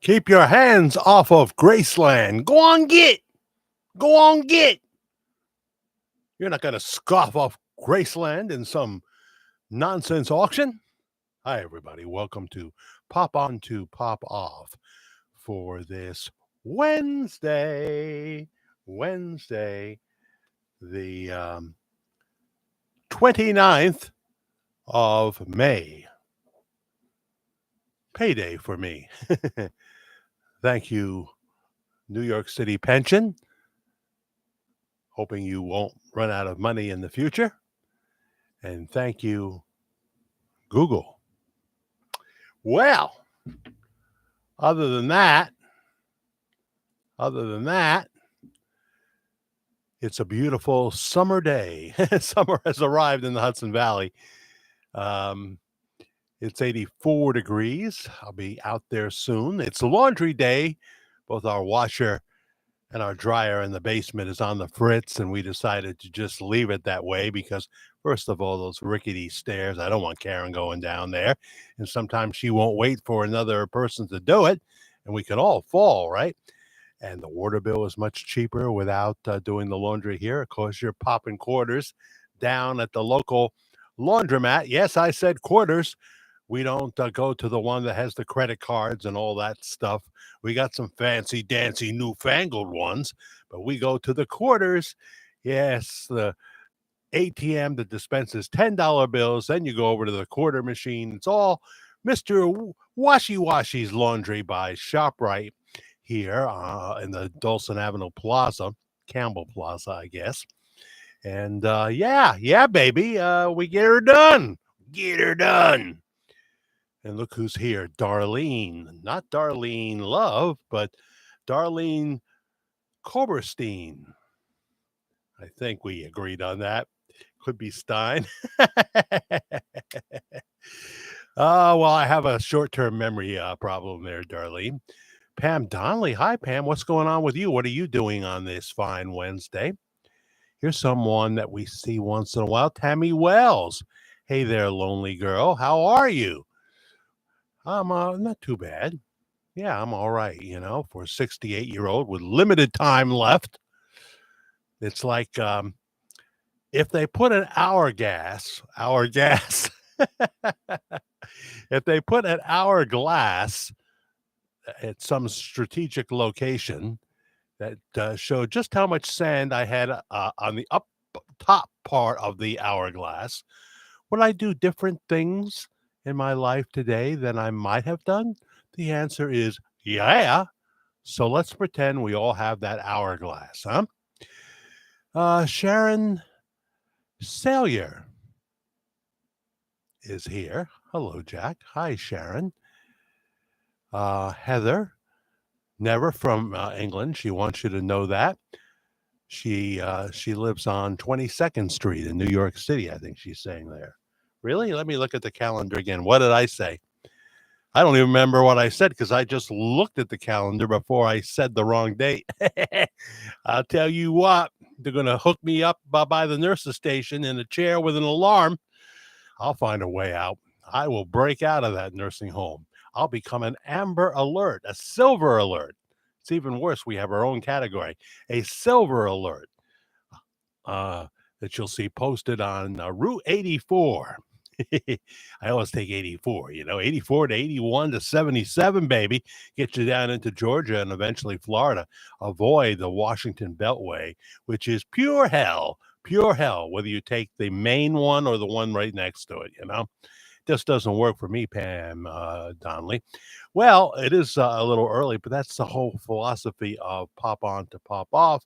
Keep your hands off of Graceland. Go on, get. Go on, get. You're not going to scoff off Graceland in some nonsense auction. Hi, everybody. Welcome to Pop On to Pop Off for this Wednesday, the 29th of May. Payday for me. Thank you, New York City Pension. Hoping you won't run out of money in the future. And thank you, Google. Well, other than that, it's a beautiful summer day. Summer has arrived in the Hudson Valley. It's 84 degrees. I'll be out there soon. It's laundry day. Both our washer and our dryer in the basement is on the fritz, and we decided to just leave it that way because, first of all, those rickety stairs, I don't want Karen going down there, and sometimes she won't wait for another person to do it, and we could all fall, right? And the water bill is much cheaper without doing the laundry here. Of course, you're popping quarters down at the local laundromat. Yes, I said quarters. We don't go to the one that has the credit cards and all that stuff. We got some fancy dancy newfangled ones, but we go to the quarters. Yes, the ATM that dispenses $10 bills. Then you go over to the quarter machine. It's all Mr. Washy Washy's Laundry by ShopRite here in the Dawson Avenue Plaza, Campbell Plaza, I guess. And yeah, baby, we get her done. Get her done. And look who's here, Darlene. Not Darlene Love, but Darlene Koberstein. I think we agreed on that. Could be Stein. Well, I have a short-term memory problem there, Darlene. Pam Donnelly. Hi, Pam. What's going on with you? What are you doing on this fine Wednesday? Here's someone that we see once in a while, Tammy Wells. Hey there, lonely girl. How are you? I'm not too bad. Yeah, I'm all right, for a 68-year-old with limited time left. It's like if they put an hourglass, if they put an hourglass at some strategic location that showed just how much sand I had on the up top part of the hourglass, would I do different things in my life today than I might have done? The answer is yeah. So let's pretend we all have that hourglass, huh? Sharon Salyer is here. Hello, Jack. Hi, Sharon. Heather, never from England. She wants you to know that. She lives on 22nd Street in New York City, I think she's saying there. Really? Let me look at the calendar again. What did I say? I don't even remember what I said because I just looked at the calendar before I said the wrong date. I'll tell you what, they're going to hook me up by the nurse's station in a chair with an alarm. I'll find a way out. I will break out of that nursing home. I'll become an Amber Alert, a Silver Alert. It's even worse. We have our own category, a Silver Alert, that you'll see posted on Route 84. I always take 84, 84 to 81 to 77, baby. Get you down into Georgia and eventually Florida. Avoid the Washington Beltway, which is pure hell, whether you take the main one or the one right next to it, Just doesn't work for me, Pam Donnelly. Well, it is a little early, but that's the whole philosophy of Pop On to Pop Off.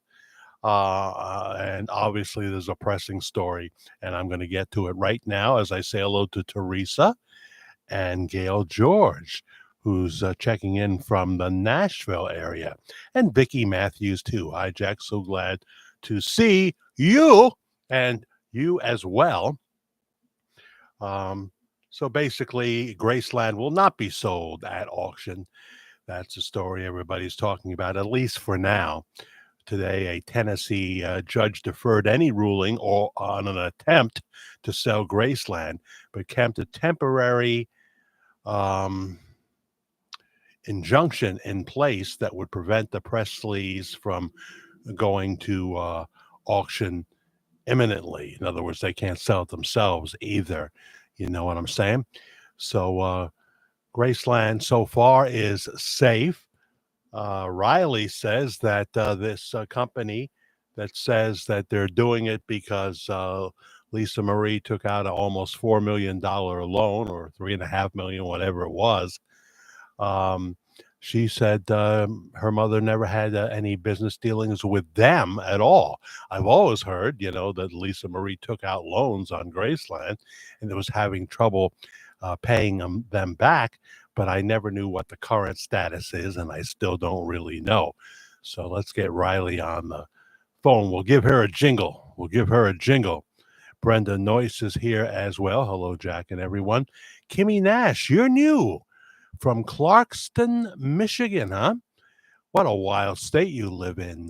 And obviously there's a pressing story, and I'm going to get to it right now as I say hello to Teresa and Gail George, who's checking in from the Nashville area, and Vicky Matthews too. Hi, Jack. So glad to see you and you as well. So basically, Graceland will not be sold at auction. That's a story everybody's talking about, at least for now. Today, a Tennessee judge deferred any ruling or on an attempt to sell Graceland, but kept a temporary injunction in place that would prevent the Presleys from going to auction imminently. In other words, they can't sell it themselves either. You know what I'm saying? So Graceland so far is safe. Riley says that this company that says that they're doing it because Lisa Marie took out an almost $4 million loan, or 3.5 million, whatever it was. Um, she said her mother never had any business dealings with them at all. I've always heard, that Lisa Marie took out loans on Graceland and was having trouble paying them back, but I never knew what the current status is, and I still don't really know. So let's get Riley on the phone. We'll give her a jingle. Brenda Noyce is here as well. Hello, Jack and everyone. Kimmy Nash, you're new from Clarkston, Michigan, huh? What a wild state you live in,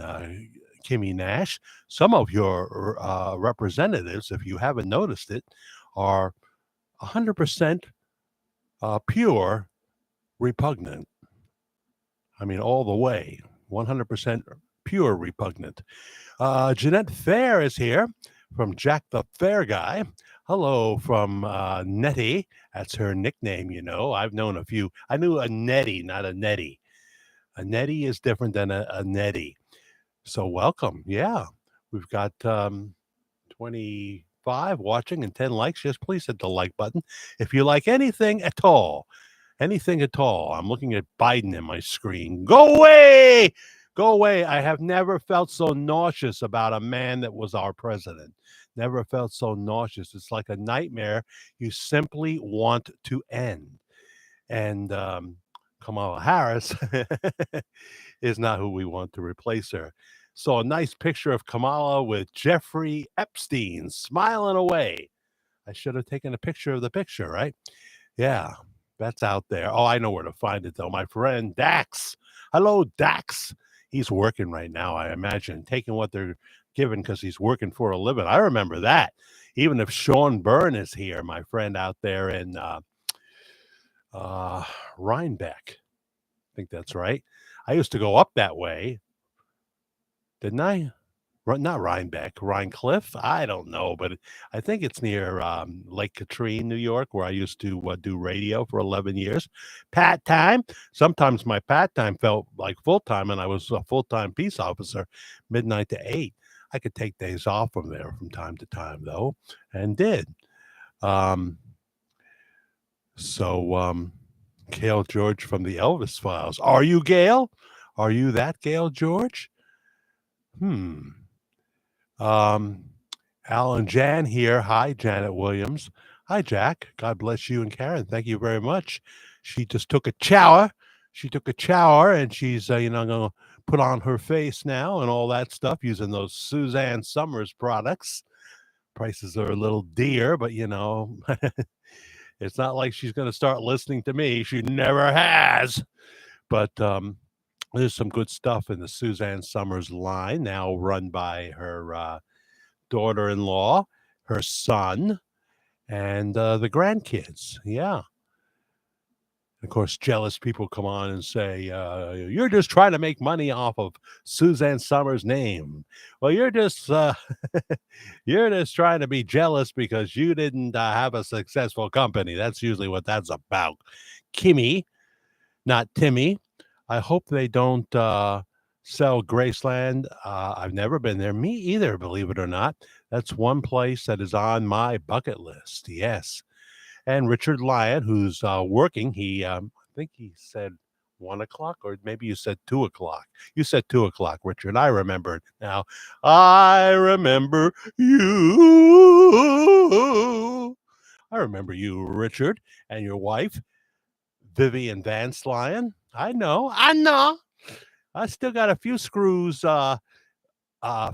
Kimmy Nash. Some of your representatives, if you haven't noticed it, are 100% pure repugnant. I mean, all the way, 100% pure repugnant. Jeanette Fair is here from Jack the Fair Guy. Hello from Nettie. That's her nickname, I've known a few. I knew a Nettie, not a Nettie. A Nettie is different than a Nettie. So welcome. Yeah, we've got 25 watching and 10 likes. Just please hit the like button if you like anything at all. Anything at all. I'm looking at Biden in my screen. Go away! Go away. I have never felt so nauseous about a man that was our president. Never felt so nauseous. It's like a nightmare you simply want to end. And Kamala Harris is not who we want to replace her. So a nice picture of Kamala with Jeffrey Epstein smiling away. I should have taken a picture of the picture, right? Yeah, that's out there. Oh, I know where to find it, though. My friend Dax. Hello, Dax. He's working right now, I imagine, taking what they're given because he's working for a living. I remember that. Even if Sean Byrne is here, my friend out there in Rhinebeck. I think that's right. I used to go up that way, didn't I? Not Rhinebeck, Rhinecliff. I don't know, but I think it's near Lake Katrine, New York, where I used to do radio for 11 years. Pat time. Sometimes my pat time felt like full time, and I was a full time peace officer, midnight to 8. I could take days off from there from time to time, though, and did. Um, so, Gail George from the Elvis Files. Are you Gail? Are you that Gail George? Um, Alan Jan here. Hi, Janet Williams. Hi, Jack. God bless you and Karen. Thank you very much. She just took a shower. She took a shower and she's, going to put on her face now and all that stuff using those Suzanne Summers products. Prices are a little dear, but, it's not like she's going to start listening to me. She never has. But there's some good stuff in the Suzanne Summers line, now run by her daughter-in-law, her son, and the grandkids. Yeah. Of course, jealous people come on and say, you're just trying to make money off of Suzanne Summers' name. Well, you're just you're just trying to be jealous because you didn't have a successful company. That's usually what that's about. Kimmy, not Timmy. I hope they don't sell Graceland. I've never been there. Me either, believe it or not. That's one place that is on my bucket list. Yes. And Richard Lyon, who's working, I think he said 1 o'clock, or maybe you said 2 o'clock. You said 2 o'clock, Richard. I remember it now. I remember you. I remember you, Richard, and your wife, Vivian Vance Lyon. I know. I still got a few screws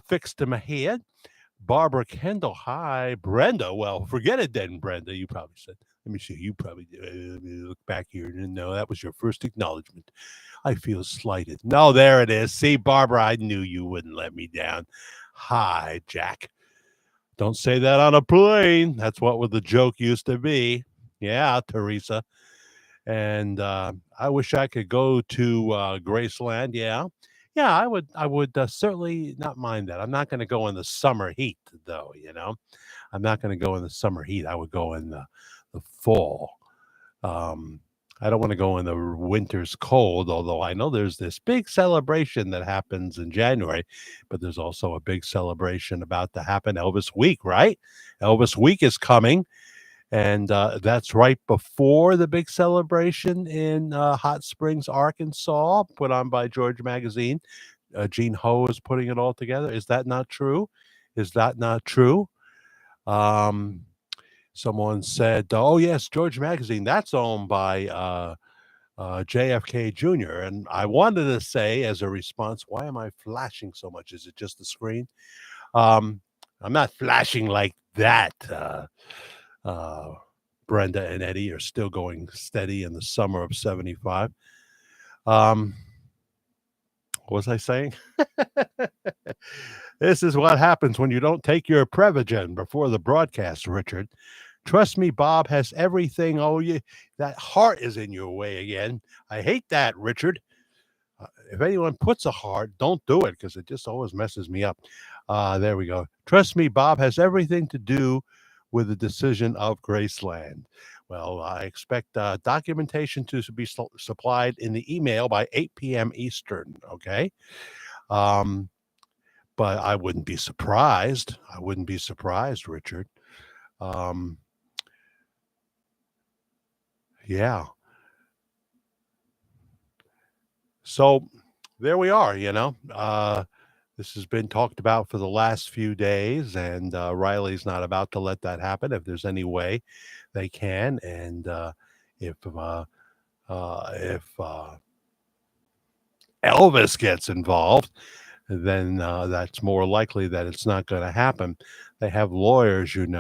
fixed to my head. Barbara Kendall, hi. Brenda, well, forget it then, Brenda. You probably said, let me see, you probably look back here. No, that was your first acknowledgement. I feel slighted. No, there it is. See, Barbara, I knew you wouldn't let me down. Hi, Jack. Don't say that on a plane. That's what the joke used to be. Yeah, Teresa. And I wish I could go to Graceland. Yeah, yeah, I would certainly not mind that. I'm not going to go in the summer heat, though. I'm not going to go in the summer heat. I would go in the fall. Um, I don't want to go in the winter's cold, although I know there's this big celebration that happens in January, but there's also a big celebration about to happen, Elvis Week, right? Elvis Week is coming, and that's right before the big celebration in Hot Springs, Arkansas, put on by George Magazine. Gene Ho is putting it all together. Is that not true? Is that not true? Um, Someone said, "Oh yes, George Magazine. That's owned by JFK Jr." And I wanted to say, as a response, "Why am I flashing so much? Is it just the screen?" Um, I'm not flashing like that. Uh, Brenda and Eddie are still going steady in the summer of '75. Um, what was I saying? This is what happens when you don't take your Prevagen before the broadcast, Richard. Trust me, Bob has everything. Oh, that heart is in your way again. I hate that, Richard. If anyone puts a heart, don't do it because it just always messes me up. There we go. Trust me, Bob has everything to do with the decision of Graceland. Well, I expect documentation to be supplied in the email by 8 p.m. Eastern. Okay. Um, but I wouldn't be surprised. I wouldn't be surprised, Richard. Um, yeah. So there we are, this has been talked about for the last few days, and Riley's not about to let that happen. If there's any way they can, and if Elvis gets involved, then that's more likely that it's not going to happen. They have lawyers, and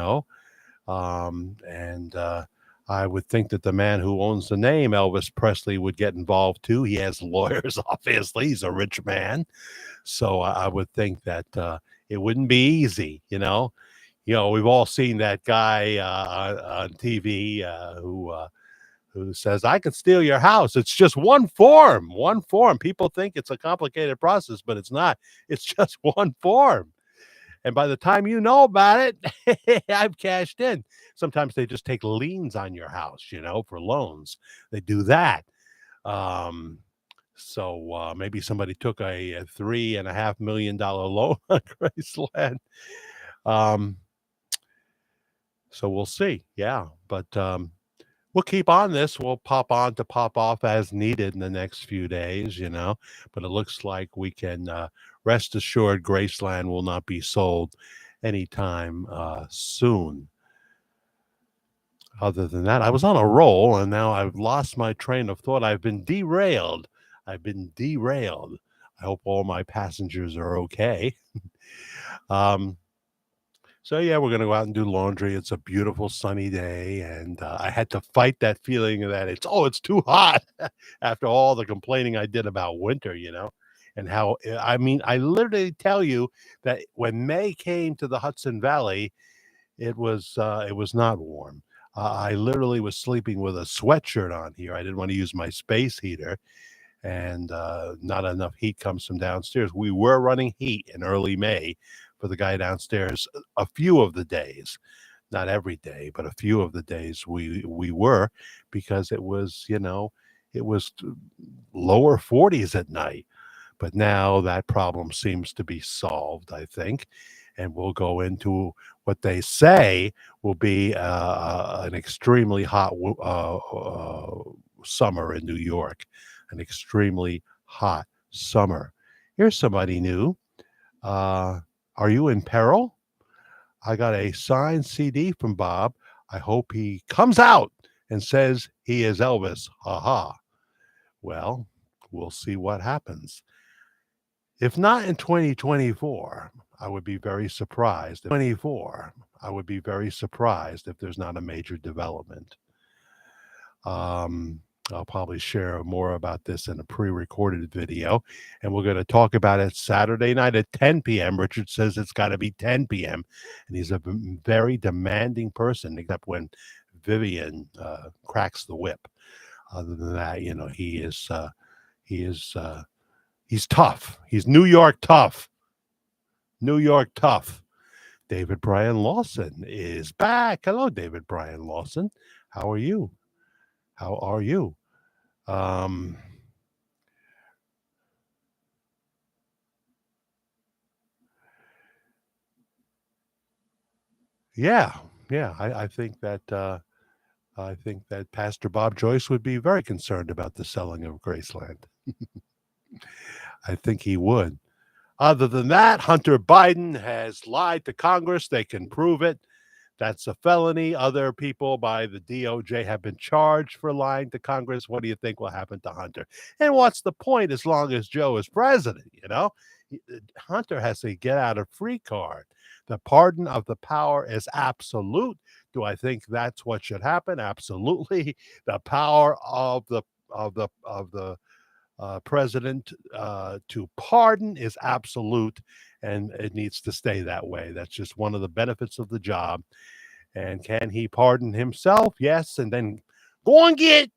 I would think that the man who owns the name Elvis Presley would get involved too. He has lawyers, obviously. He's a rich man. So I would think that it wouldn't be easy, we've all seen that guy on TV who says, "I can steal your house." It's just one form, one form. People think it's a complicated process, but it's not. It's just one form. And by the time you know about it, I've cashed in. Sometimes they just take liens on your house, for loans. They do that. Um, so maybe somebody took a $3.5 million loan on Graceland. Um, so we'll see. Yeah, but we'll keep on this. We'll pop on to pop off as needed in the next few days, But it looks like we can rest assured Graceland will not be sold anytime soon. Other than that, I was on a roll and now I've lost my train of thought. I've been derailed. I've been derailed. I hope all my passengers are okay. um, so yeah, we're gonna go out and do laundry. It's a beautiful sunny day, and I had to fight that feeling that it's too hot after all the complaining I did about winter, and how I mean I literally tell you that when May came to the Hudson Valley, it was not warm. I literally was sleeping with a sweatshirt on here. I didn't want to use my space heater, and not enough heat comes from downstairs. We were running heat in early May for the guy downstairs a few of the days, not every day, but a few of the days we were because it was lower 40s at night. But now that problem seems to be solved, I think. And we'll go into what they say will be an extremely hot summer in New York, an extremely hot summer. Here's somebody new. Uh, are you in peril? I got a signed CD from Bob. I hope he comes out and says he is Elvis. Ha ha. Well, we'll see what happens. If not in 2024, I would be very surprised. 24, I would be very surprised if there's not a major development. I'll probably share more about this in a pre-recorded video, and we're going to talk about it Saturday night at 10 p.m. Richard says it's got to be 10 p.m., and he's a very demanding person, except when Vivian cracks the whip. Other than that, he is he's tough. He's New York tough. New York tough. David Brian Lawson is back. Hello, David Brian Lawson. How are you? How are you? Um, yeah, yeah. I think that Pastor Bob Joyce would be very concerned about the selling of Graceland. I think he would. Other than that, Hunter Biden has lied to Congress. They can prove it. That's a felony. Other people by the DOJ have been charged for lying to Congress. What do you think will happen to Hunter? And what's the point as long as Joe is president? Hunter has a get out of free card. The pardon of the power is absolute. Do I think that's what should happen? Absolutely. The power of the president to pardon is absolute, and it needs to stay that way. That's just one of the benefits of the job. And can he pardon himself? Yes. And then go and get,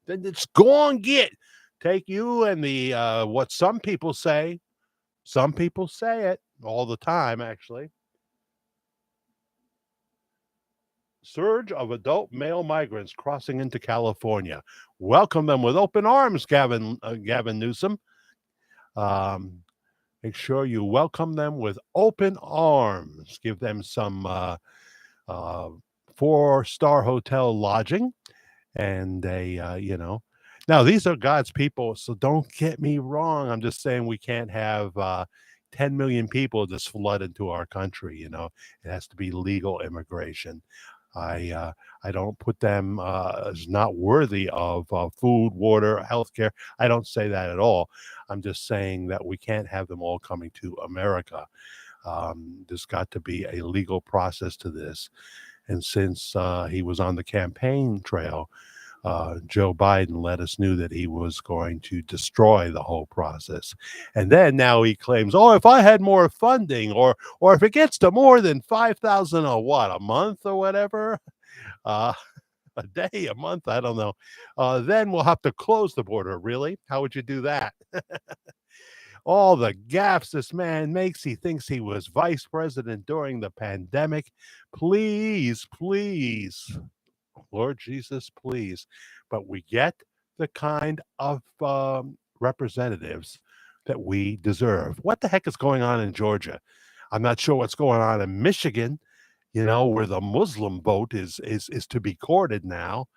then it's go and get. Take you and the what some people say it all the time, actually. Surge of adult male migrants crossing into California. Welcome them with open arms, Gavin Newsom. Um, Make sure you welcome them with open arms. Give them some uh, four-star hotel lodging, and now these are God's people. So don't get me wrong. I'm just saying we can't have 10 million people just flood into our country. It has to be legal immigration. I uh, I don't put them as not worthy of food, water, healthcare. I don't say that at all. I'm just saying that we can't have them all coming to America. There's got to be a legal process to this. And since he was on the campaign trail, Joe Biden let us knew that he was going to destroy the whole process. And then now he claims, oh, if I had more funding, or if it gets to more than 5,000 a what a month or whatever, uh, a day, a month, I don't know. Then we'll have to close the border. Really? How would you do that? All the gaffes this man makes. He thinks he was vice president during the pandemic. Please, please, Lord Jesus, please. But we get the kind of representatives that we deserve. What the heck is going on in Georgia? I'm not sure what's going on in Michigan. Where the Muslim vote is to be courted now.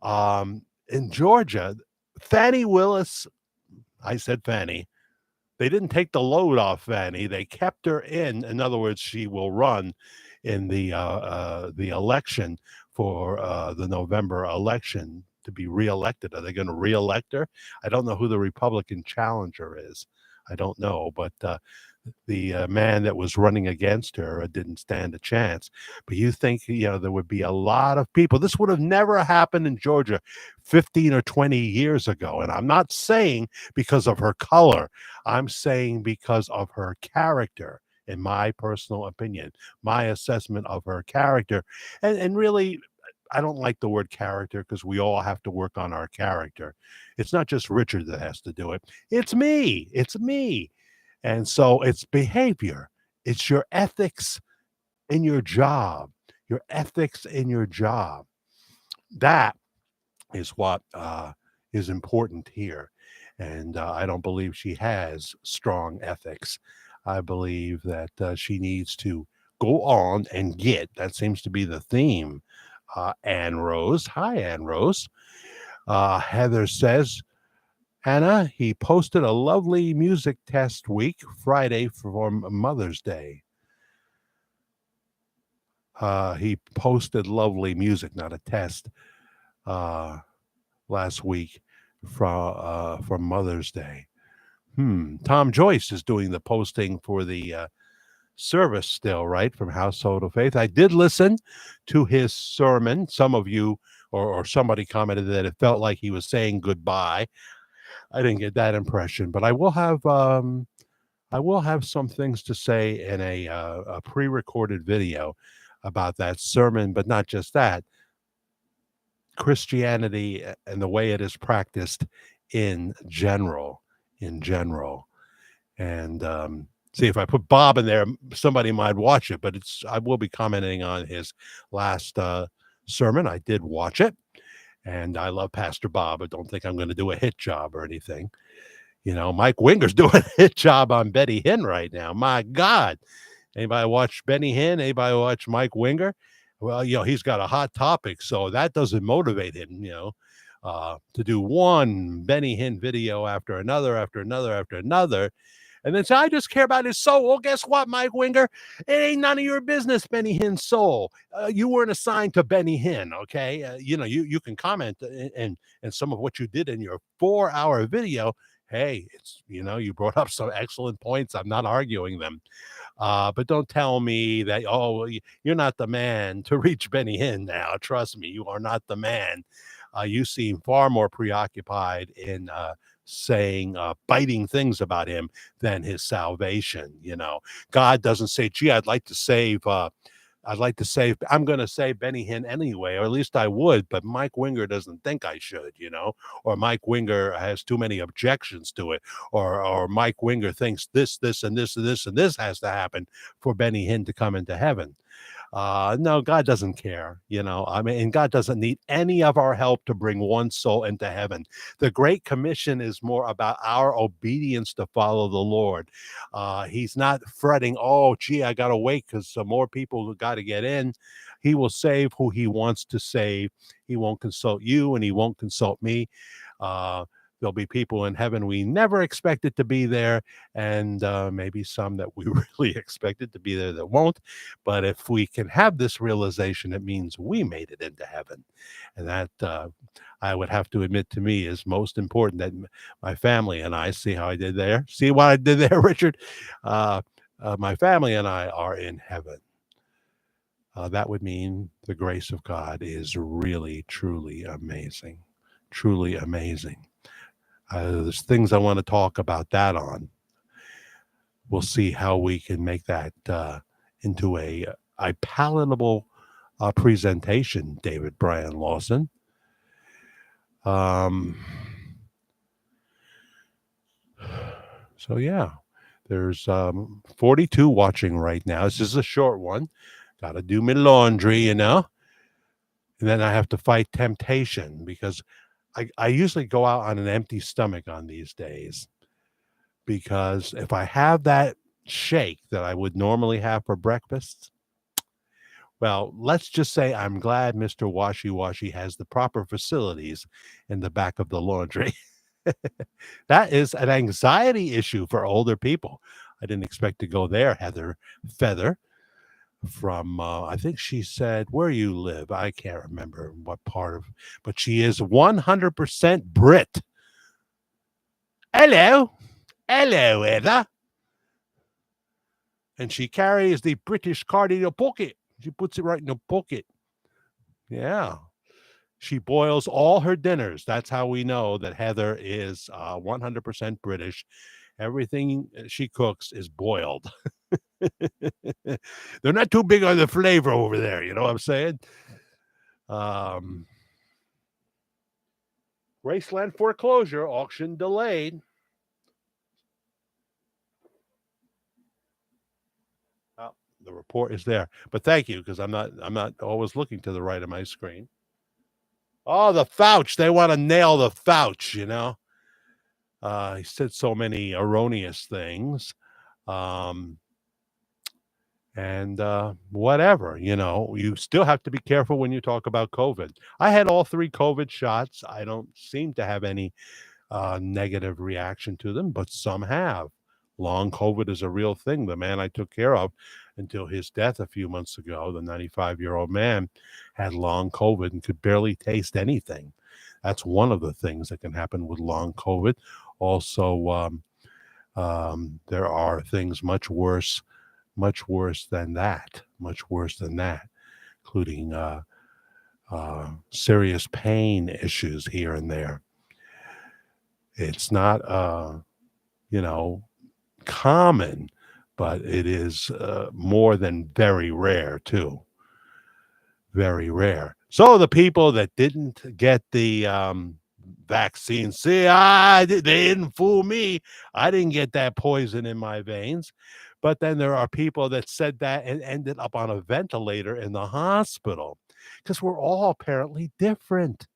In Georgia, Fannie Willis, I said Fannie, they didn't take the load off Fannie. They kept her in. In other words, she will run in the election for the November election to be reelected. Are they going to reelect her? I don't know who the Republican challenger is. I don't know, but the man that was running against her didn't stand a chance. But you think, there would be a lot of people. This would have never happened in Georgia 15 or 20 years ago. And I'm not saying because of her color, I'm saying because of her character. In my personal opinion, my assessment of her character. And really, I don't like the word character because we all have to work on our character. It's not just Richard that has to do it. It's me. It's me. And so it's behavior. It's your ethics in your job. Your ethics in your job. That is what is important here. And I don't believe she has strong ethics. I believe that she needs to go on and get. That seems to be the theme. Ann Rose. Hi, Ann Rose. Heather says, Hannah, he posted a lovely music test week Friday for Mother's Day. He posted lovely music, not a test, last week for Mother's Day. Tom Joyce is doing the posting for the service still, right? From Household of Faith. I did listen to his sermon. Some of you or somebody commented that it felt like he was saying goodbye. I didn't get that impression, but I will have some things to say in a pre-recorded video about that sermon, but not just that. Christianity and the way it is practiced in general, in general. And see, if I put Bob in there, somebody might watch it, but I will be commenting on his last sermon. I did watch it, and I love Pastor Bob. I don't think I'm going to do a hit job or anything. You know, Mike Winger's doing a hit job on Benny Hinn right now. My God. Anybody watch Benny Hinn? Anybody watch Mike Winger? Well, you know, he's got a hot topic, so that doesn't motivate him, you know, to do one Benny Hinn video after another, after another, after another. And then say, I just care about his soul. Well, guess what, Mike Winger? It ain't none of your business, Benny Hinn's soul. You weren't assigned to Benny Hinn, okay? You know, you can comment and some of what you did in your 4-hour video. Hey, it's, you know, you brought up some excellent points. I'm not arguing them. But don't tell me that, oh, you're not the man to reach Benny Hinn now. Trust me, you are not the man. You seem far more preoccupied in saying biting things about him than his salvation. You know, God doesn't say, gee, I'm going to save Benny Hinn anyway, or at least I would, but Mike Winger doesn't think I should, you know, or Mike Winger has too many objections to it, or Mike Winger thinks this, and this, and this, and this has to happen for Benny Hinn to come into heaven. No, God doesn't care, you know. I mean, and God doesn't need any of our help to bring one soul into heaven. The Great Commission is more about our obedience to follow the Lord. He's not fretting, oh, gee, I got to wait because some more people got to get in. He will save who he wants to save. He won't consult you and he won't consult me. There'll be people in heaven we never expected to be there, and maybe some that we really expected to be there that won't. But if we can have this realization, it means we made it into heaven. And that, I would have to admit, to me is most important, that my family and I, see how I did there? See what I did there, Richard? My family and I are in heaven. That would mean the grace of God is really, truly amazing. Truly amazing. There's things I want to talk about that on. We'll see how we can make that into a palatable presentation, David Brian Lawson. So yeah, there's 42 watching right now. This is a short one. Got to do my laundry, you know. And then I have to fight temptation because I usually go out on an empty stomach on these days, because if I have that shake that I would normally have for breakfast, well, let's just say I'm glad Mr. Washy Washy has the proper facilities in the back of the laundry. That is an anxiety issue for older people. I didn't expect to go there. Heather Feather from, I think she said, where you live. I can't remember what part of, but she is 100% Brit. Hello, Heather. And she carries the British card in her pocket. She puts it right in her pocket. Yeah. She boils all her dinners. That's how we know that Heather is 100% British. Everything she cooks is boiled. They're not too big on the flavor over there. You know what I'm saying? Graceland foreclosure auction delayed. Oh, the report is there, but thank you, because I'm not always looking to the right of my screen. Oh, the Fauch! They want to nail the Fauch. You know, he said so many erroneous things. And whatever, you know, you still have to be careful when you talk about COVID. I had all 3 COVID shots. I don't seem to have any negative reaction to them, but some have. Long COVID is a real thing. The man I took care of until his death a few months ago, the 95-year-old man, had long COVID and could barely taste anything. That's one of the things that can happen with long COVID. Also, there are things much worse than that, including serious pain issues here and there. It's not, you know, common, but it is more than very rare too. Very rare. So the people that didn't get the vaccine, see, they didn't fool me. I didn't get that poison in my veins. But then there are people that said that and ended up on a ventilator in the hospital because we're all apparently different.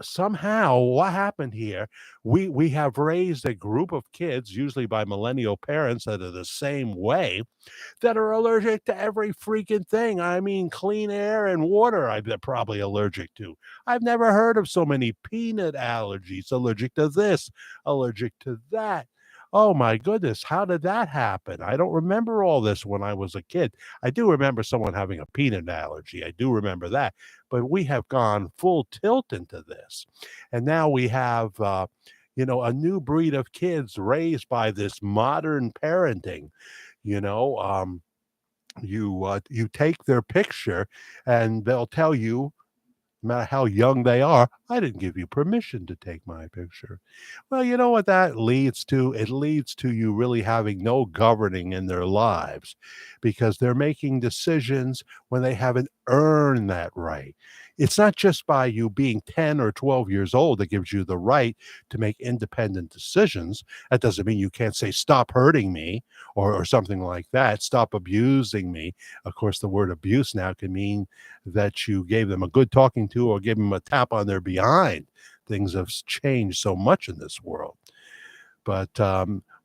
Somehow what happened here, we have raised a group of kids, usually by millennial parents that are the same way, that are allergic to every freaking thing. I mean, clean air and water, they're probably allergic to. I've never heard of so many peanut allergies, allergic to this, allergic to that. Oh my goodness, how did that happen? I don't remember all this when I was a kid. I do remember someone having a peanut allergy. I do remember that. But we have gone full tilt into this. And now we have, a new breed of kids raised by this modern parenting. You know, you take their picture, and they'll tell you, no matter how young they are, I didn't give you permission to take my picture. Well, you know what that leads to? It leads to you really having no governing in their lives because they're making decisions when they haven't earned that right. It's not just by you being 10 or 12 years old that gives you the right to make independent decisions. That doesn't mean you can't say, stop hurting me or something like that. Stop abusing me. Of course, the word abuse now can mean that you gave them a good talking to or gave them a tap on their behind. Things have changed so much in this world. But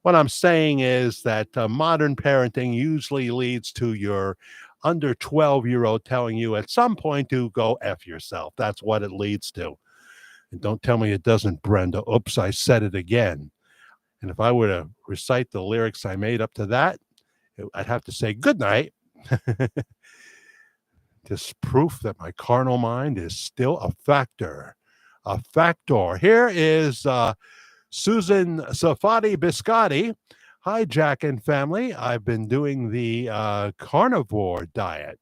what I'm saying is that modern parenting usually leads to your under 12-year-old telling you at some point to go F yourself. That's what it leads to. And don't tell me it doesn't, Brenda. Oops, I said it again. And if I were to recite the lyrics I made up to that, I'd have to say good night. This proof that my carnal mind is still a factor. A factor. Here is Susan Safadi Biscotti. Hi, Jack and family. I've been doing the carnivore diet,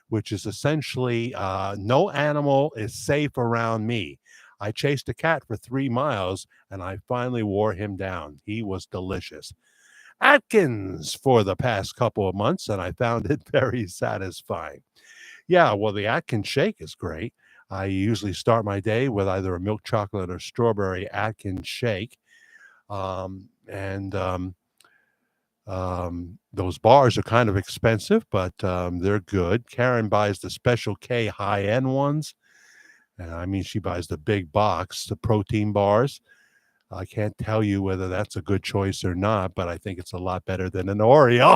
which is essentially no animal is safe around me. I chased a cat for 3 miles and I finally wore him down. He was delicious. Atkins for the past couple of months, and I found it very satisfying. Yeah, well, the Atkins shake is great. I usually start my day with either a milk chocolate or strawberry Atkins shake. And those bars are kind of expensive, but they're good. Karen buys the Special K high end ones. And I mean, she buys the big box, the protein bars. I can't tell you whether that's a good choice or not, but I think it's a lot better than an Oreo.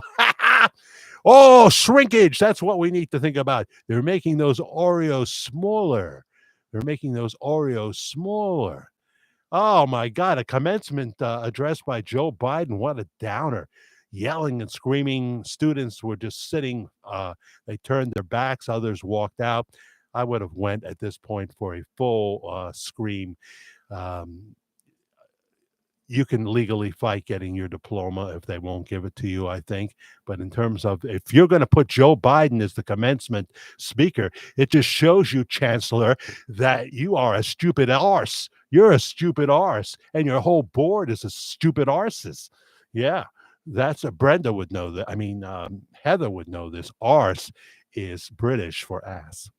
Oh, shrinkage. That's what we need to think about. They're making those Oreos smaller. They're making those Oreos smaller. Oh my God, a commencement address by Joe Biden. What a downer. Yelling and screaming. Students were just sitting. They turned their backs. Others walked out. I would have went at this point for a full scream. Um, you can legally fight getting your diploma if they won't give it to you, I think. But in terms of if you're going to put Joe Biden as the commencement speaker, it just shows you, Chancellor, that you are a stupid arse. You're a stupid arse, and your whole board is a stupid arses. Yeah, that's a Brenda would know that. I mean, Heather would know this. Arse is British for ass.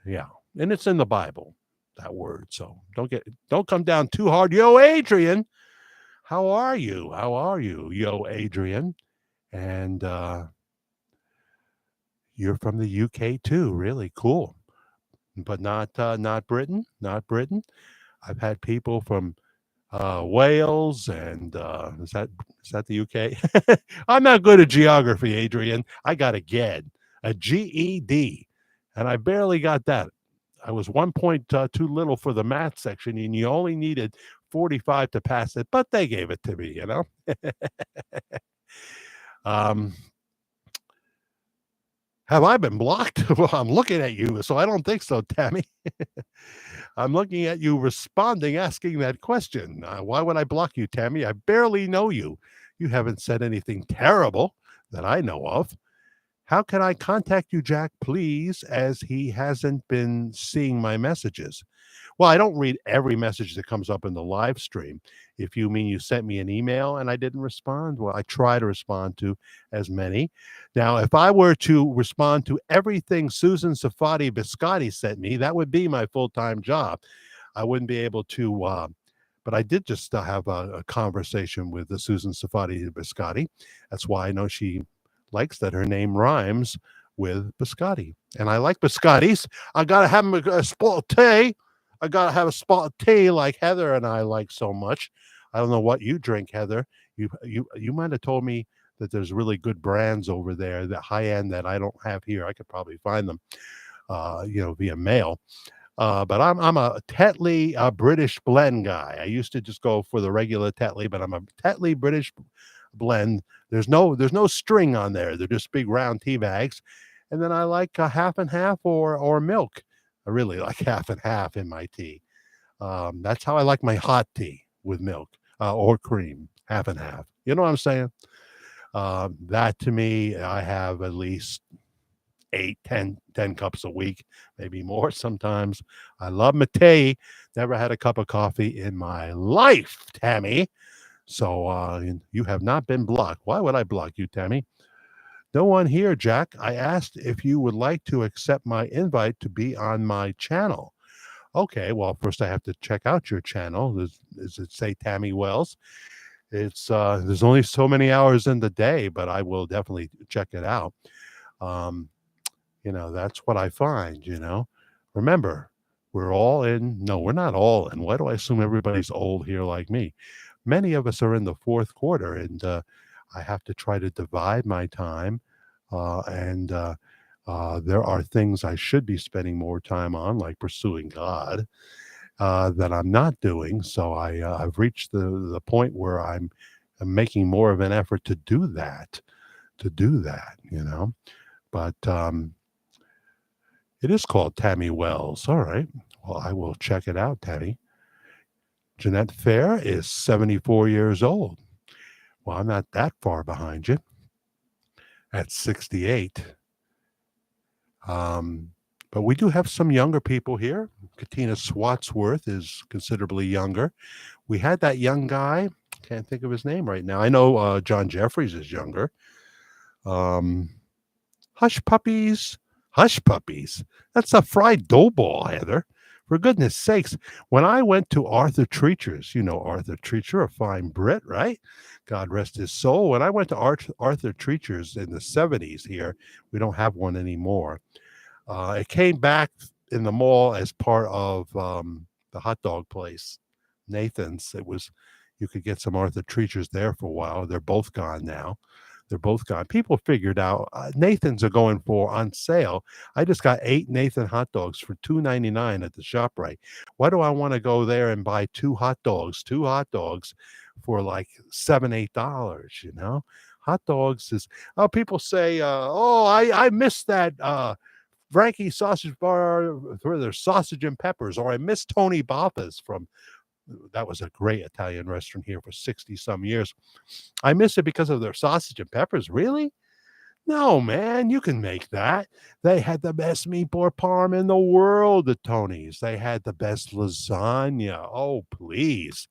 Yeah, and it's in the Bible, that word. So don't come down too hard. Yo, Adrian, how are you? How are you? Yo, Adrian. And you're from the UK too. Really cool. But not Britain, not Britain. I've had people from Wales and is that the UK? I'm not good at geography, Adrian. I got a GED, a GED, and I barely got that. I was 1 point too little for the math section, and you only needed 45 to pass it, but they gave it to me. um, have I been blocked? Well, I'm looking at you, so I don't think so, Tammy. I'm looking at you responding, asking that question. Why would I block you, Tammy? I barely know you. You haven't said anything terrible that I know of. How can I contact you, Jack, please, as he hasn't been seeing my messages? Well, I don't read every message that comes up in the live stream. If you mean you sent me an email and I didn't respond, well, I try to respond to as many. Now, if I were to respond to everything Susan Safadi Biscotti sent me, that would be my full-time job. I wouldn't be able to, but I did just have a conversation with the Susan Safadi Biscotti. That's why I know she likes that her name rhymes with biscotti. And I like biscottis. I got to have a spot of tea. I got to have a spot of tea like Heather and I like so much. I don't know what you drink, Heather. You might have told me that there's really good brands over there, that high end that I don't have here. I could probably find them, via mail. But I'm a Tetley British blend guy. I used to just go for the regular Tetley, but I'm a Tetley British blend. There's no string on there. They're just big round tea bags, and then I like a half and half or milk. I really like half and half in my tea. That's how I like my hot tea with milk or cream, half and half. You know what I'm saying? That to me, I have at least 8, 10 cups a week, maybe more sometimes. I love my tea. Never had a cup of coffee in my life, Tammy. So you have not been blocked. Why would I block you, Tammy? No one here, Jack. I asked if you would like to accept my invite to be on my channel. Okay, well, first I have to check out your channel. Does it say Tammy Wells? It's there's only so many hours in the day, but I will definitely check it out. Um, that's what I find. Remember, we're all in. No, we're not all in. Why do I assume everybody's old here like me? Many of us are in the fourth quarter, and I have to try to divide my time. And there are things I should be spending more time on, like pursuing God, that I'm not doing. So I've reached the point where I'm making more of an effort to do that, But it is called Tammy Wells. All right. Well, I will check it out, Tammy. Jeanette Fair is 74 years old. Well, I'm not that far behind you at 68. Um, but we do have some younger people here. Katina Swatsworth is considerably younger. We had that young guy. Can't think of his name right now. I know John Jeffries is younger. Um, Hush Puppies. Hush Puppies. That's a fried dough ball, Heather. For goodness sakes, when I went to Arthur Treacher's, you know Arthur Treacher, a fine Brit, right? God rest his soul. When I went to Arthur Treacher's in the 70s here, we don't have one anymore. It came back in the mall as part of the hot dog place, Nathan's. You could get some Arthur Treacher's there for a while. They're both gone now. They're both gone. People figured out Nathan's are going for on sale. I just got 8 Nathan hot dogs for $2.99 at the ShopRite. Why do I want to go there and buy two hot dogs? Two hot dogs for like $7, $8. Hot dogs is. Oh, people say, "Oh, I missed that Frankie sausage bar for their sausage and peppers," or I miss Tony Baffa's from. That was a great Italian restaurant here for 60 some years. I miss it because of their sausage and peppers. Really? No, man, you can make that. They had the best meatball parm in the world at Tony's. They had the best lasagna. Oh, please.